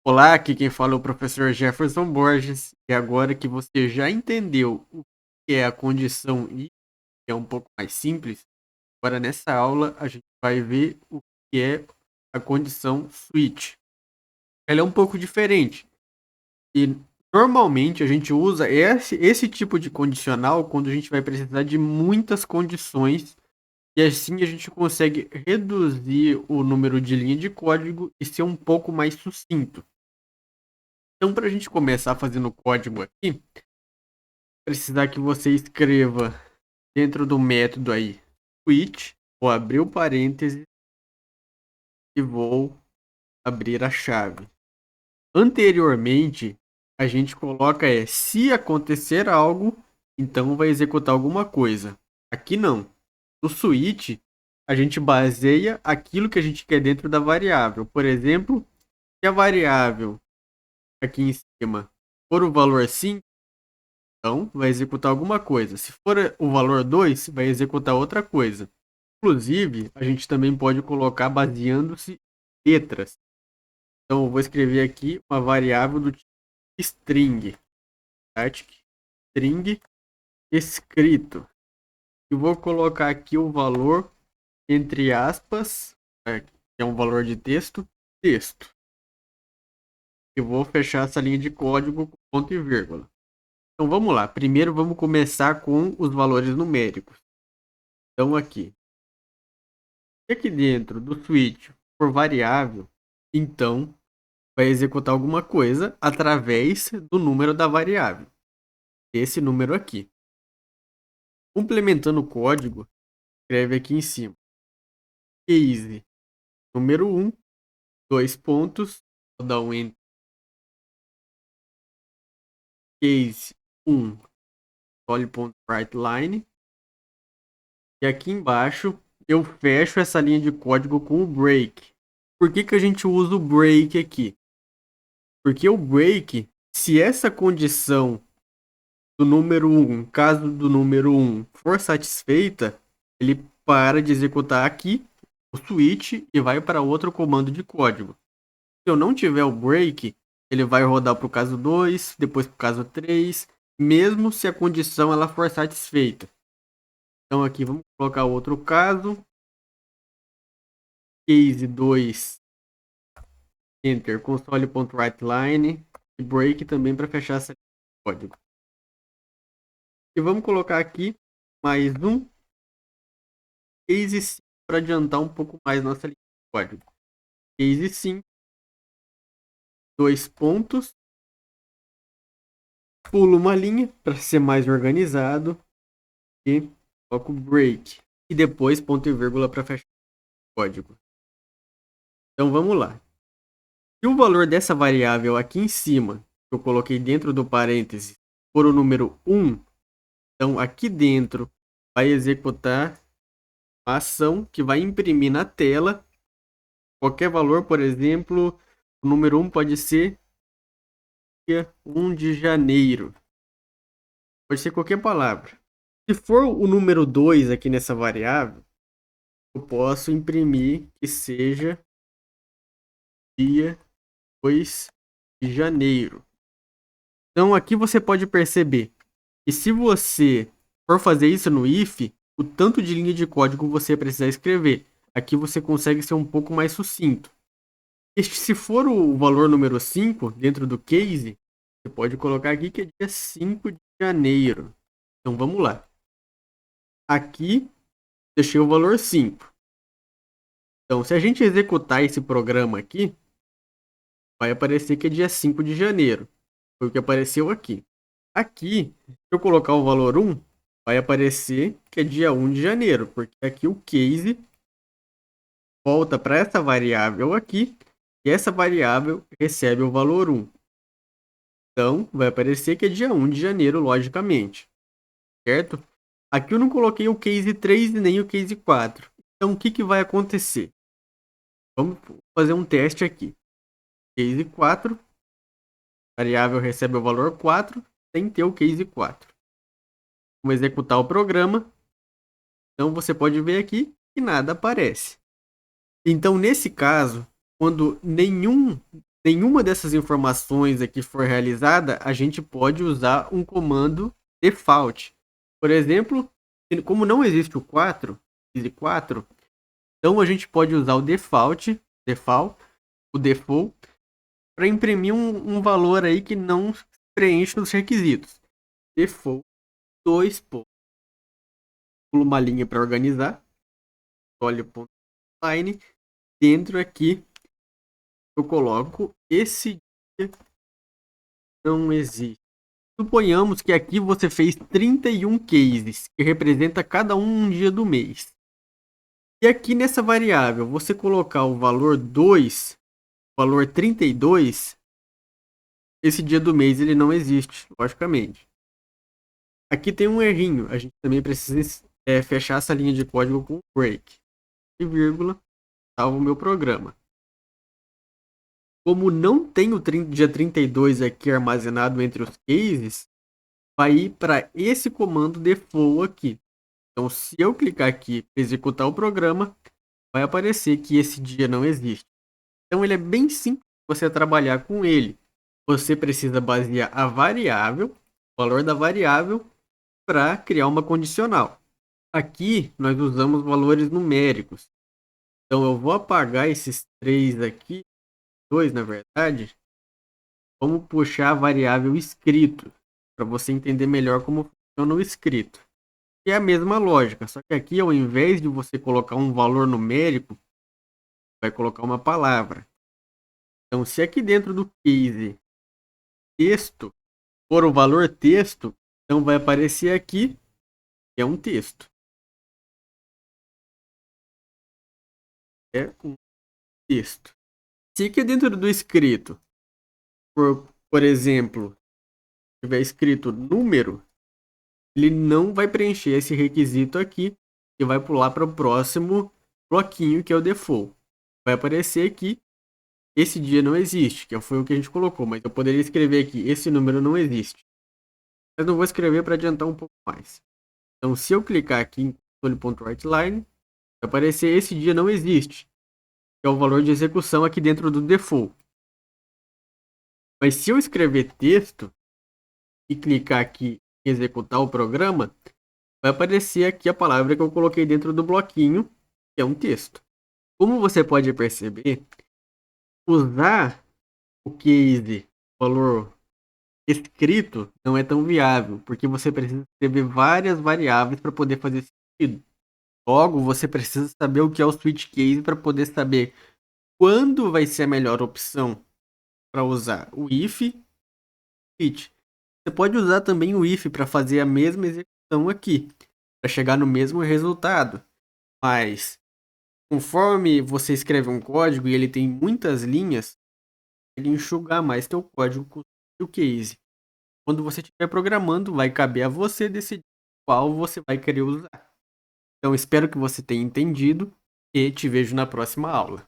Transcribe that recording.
Olá, aqui quem fala é o professor Jefferson Borges. E agora que você já entendeu o que é a condição I, que é um pouco mais simples, agora nessa aula a gente vai ver o que é a condição switch. Ela é um pouco diferente. E normalmente a gente usa esse tipo de condicional quando a gente vai precisar de muitas condições. E assim a gente consegue reduzir o número de linha de código e ser um pouco mais sucinto. Então, para a gente começar fazendo o código aqui, precisar que você escreva dentro do método aí switch, vou abrir o parêntese e vou abrir a chave. Anteriormente, a gente coloca se acontecer algo, então vai executar alguma coisa. Aqui não. No switch, a gente baseia aquilo que a gente quer dentro da variável. Por exemplo, se a variável aqui em cima for o valor 5, então, vai executar alguma coisa. Se for o valor 2, vai executar outra coisa. Inclusive, a gente também pode colocar baseando-se em letras. Então, eu vou escrever aqui uma variável do tipo string. Static string escrito. E vou colocar aqui o valor, entre aspas, que é um valor de texto, texto. E vou fechar essa linha de código com ponto e vírgula. Então, vamos lá. Primeiro, vamos começar com os valores numéricos. Então, aqui. Se aqui dentro do switch for variável, então vai executar alguma coisa através do número da variável. Esse número aqui. Complementando o código, escreve aqui em cima. Case número 1, dois pontos, vou dar um enter. Case 1, solid.writeLine. E aqui embaixo eu fecho essa linha de código com o break. Por que a gente usa o break aqui? Porque o break, se essa condição do número 1, caso do número 1 for satisfeita, ele para de executar aqui o switch e vai para outro comando de código. Se eu não tiver o break, ele vai rodar para o caso 2, depois para o caso 3, mesmo se a condição ela for satisfeita. Então aqui vamos colocar outro caso. Case 2, enter, console.writeLine e break também para fechar essa código. E vamos colocar aqui mais um case 5 para adiantar um pouco mais nossa linha de código. Case 5, dois pontos, pulo uma linha para ser mais organizado e coloco break. E depois ponto e vírgula para fechar o código. Então vamos lá. Se o valor dessa variável aqui em cima, que eu coloquei dentro do parênteses, for o número 1, então aqui dentro vai executar a ação que vai imprimir na tela qualquer valor. Por exemplo, o número 1 pode ser dia 1 de janeiro. Pode ser qualquer palavra. Se for o número 2 aqui nessa variável, eu posso imprimir que seja dia 2 de janeiro. Então aqui você pode perceber que se você for fazer isso no if, o tanto de linha de código você precisa escrever. Aqui você consegue ser um pouco mais sucinto. E se for o valor número 5 dentro do case, você pode colocar aqui que é dia 5 de janeiro. Então vamos lá. Aqui deixei o valor 5. Então se a gente executar esse programa aqui, vai aparecer que é dia 5 de janeiro. Foi o que apareceu aqui. Aqui, se eu colocar o valor 1, vai aparecer que é dia 1 de janeiro, porque aqui o case volta para essa variável aqui, e essa variável recebe o valor 1. Então, vai aparecer que é dia 1 de janeiro, logicamente. Certo? Aqui eu não coloquei o case 3 e nem o case 4. Então, o que vai acontecer? Vamos fazer um teste aqui. Case 4, variável recebe o valor 4, sem ter o case 4. Vamos executar o programa. Então, você pode ver aqui que nada aparece. Então, nesse caso, quando nenhum nenhuma dessas informações aqui for realizada, a gente pode usar um comando default. Por exemplo, como não existe o 4, então a gente pode usar o default, o default, para imprimir um valor aí que não preenche os requisitos. Default, 2 pontos. Pulo uma linha para organizar. Line. Dentro aqui, eu coloco esse dia não existe. Suponhamos que aqui você fez 31 cases, que representa cada um dia do mês. E aqui nessa variável, você colocar o valor 2, o valor 32, esse dia do mês ele não existe, logicamente. Aqui tem um errinho, a gente também precisa fechar essa linha de código com break. E vírgula, salvo o meu programa. Como não tem o dia 32 aqui armazenado entre os cases, vai ir para esse comando default aqui. Então, se eu clicar aqui para executar o programa, vai aparecer que esse dia não existe. Então, ele é bem simples você trabalhar com ele. Você precisa basear a variável, o valor da variável, para criar uma condicional. Aqui, nós usamos valores numéricos. Então, eu vou apagar esses 3 aqui, 2 na verdade. Vamos puxar a variável escrito, para você entender melhor como funciona o escrito. E é a mesma lógica, só que aqui ao invés de você colocar um valor numérico, vai colocar uma palavra. Então, se aqui dentro do case texto for o valor texto, então vai aparecer aqui que é um texto. É um texto. Se aqui dentro do escrito, por exemplo, tiver escrito número, ele não vai preencher esse requisito aqui e vai pular para o próximo bloquinho, que é o default. Vai aparecer aqui, esse dia não existe, que foi o que a gente colocou, mas eu poderia escrever aqui, esse número não existe. Mas não vou escrever para adiantar um pouco mais. Então, se eu clicar aqui em console.writeLine, vai aparecer esse dia não existe, que é o valor de execução aqui dentro do default. Mas se eu escrever texto e clicar aqui em executar o programa, vai aparecer aqui a palavra que eu coloquei dentro do bloquinho, que é um texto. Como você pode perceber, usar o case valor escrito não é tão viável, porque você precisa escrever várias variáveis para poder fazer sentido. Logo, você precisa saber o que é o switch case para poder saber quando vai ser a melhor opção para usar o if e switch. Você pode usar também o if para fazer a mesma execução aqui, para chegar no mesmo resultado. Mas conforme você escreve um código e ele tem muitas linhas, ele enxugar mais teu código com o case. Quando você estiver programando, vai caber a você decidir qual você vai querer usar. Então, espero que você tenha entendido e te vejo na próxima aula.